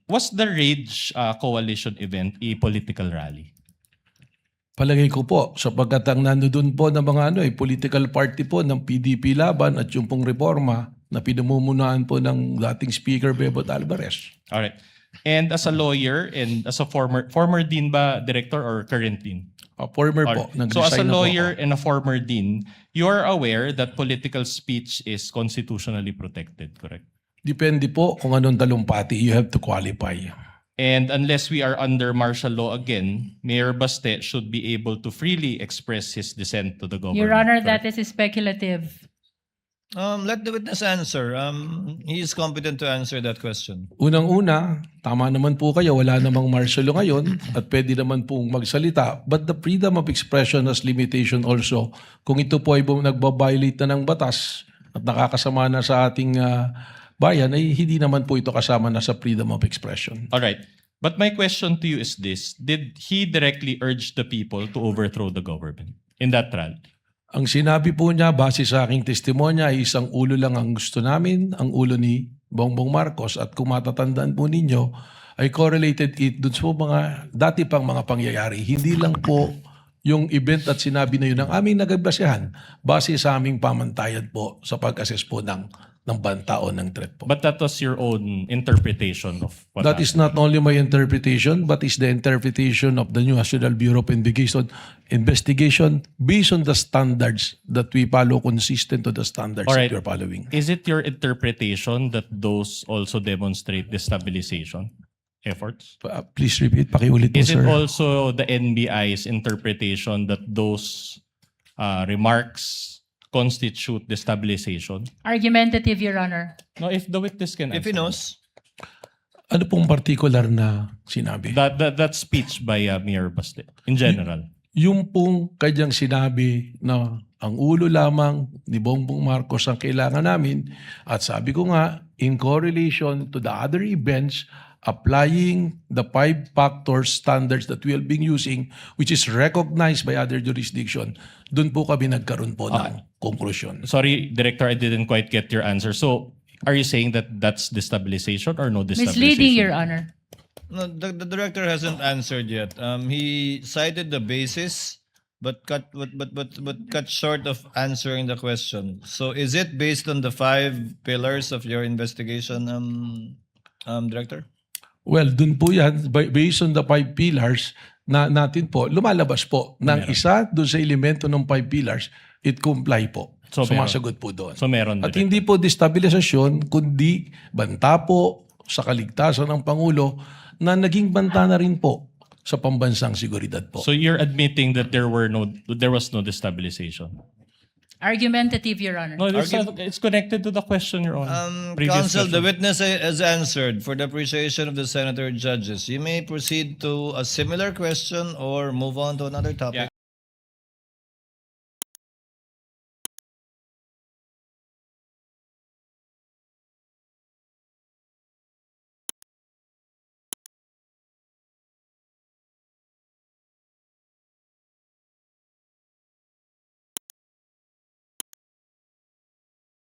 Was the Rage Coalition event a political rally? Palagay ko po, sapagkat ang nandoon po ng mga political party po ng PDP Laban at yung pong reforma na pinamumunuan po ng dating Speaker Bebot Alvarez. All right. And as a lawyer and as a former dean ba, director or current dean? Former All po. right. So as a Nag-resign na po lawyer ako. and a former dean, you are aware that political speech is constitutionally protected, correct? Depende po kung anong talumpati. You have to qualify. And unless we are under martial law again, Mayor Baste should be able to freely express his dissent to the government. Your Honor, correct? that is speculative. Let the witness answer. He is competent to answer that question. Unang-una, tama naman po kayo, wala namang martial law ngayon at pwede naman pong magsalita. But the freedom of expression has limitation also. Kung ito po ay nagbabiolate na ng batas at nakakasama na sa ating bayan, ay hindi naman po ito kasama na sa freedom of expression. All right. But my question to you is this. Did he directly urge the people to overthrow the government in that rally? Ang sinabi po niya, base sa aking testimonya, ay isang ulo lang ang gusto namin, ang ulo ni Bongbong Marcos. At kung matatandaan po ninyo, ay correlated it dun sa mga dati pang mga pangyayari. Hindi lang po yung event at sinabi na yun ang aming nagbasehan base sa aming pamantayan po sa pag-assess po ng banta o ng threat po. But that was your own interpretation of what That is happened. not only my interpretation, but is the interpretation of the new National Bureau of Investigation based on the standards that we follow, consistent to the standards Alright. that we are following. Is it your interpretation that those also demonstrate destabilization efforts? Please repeat, pakiulit mo, Is it sir. also the NBI's interpretation that those remarks constitute destabilization? Argumentative, Your Honor. No, if the witness can If he answer. knows, Ano pong particular na sinabi? That speech by Mayor Baste, in general. Yung pong kanyang sinabi na ang ulo lamang ni Bongbong Marcos ang kailangan namin at sabi ko nga, in correlation to the other events, applying the 5-factor standards that we have been using, which is recognized by other jurisdiction, doon po kami nagkaroon po ng konklusyon. Sorry, Director, I didn't quite get your answer. So, are you saying that that's destabilization or no destabilization? Misleading, Your Honor. no, the director hasn't answered yet. He cited the basis, but cut short of answering the question. So, is it based on the 5 pillars of your investigation, Director? Well, dun po yan, based on the 5 pillars na natin po, lumalabas po ng isa dun sa elemento ng 5 pillars, it comply po. So, Sumasagot po doon. So, meron At direct. hindi po destabilisasyon, kundi banta po sa kaligtasan ng Pangulo na naging banta na rin po sa pambansang seguridad po. So, you're admitting that there was no destabilization? Argumentative, Your Honor. No, it's connected to the question, Your Honor. Previous Counsel, the question. witness has answered for the appreciation of the senator judges. You may proceed to a similar question or move on to another topic.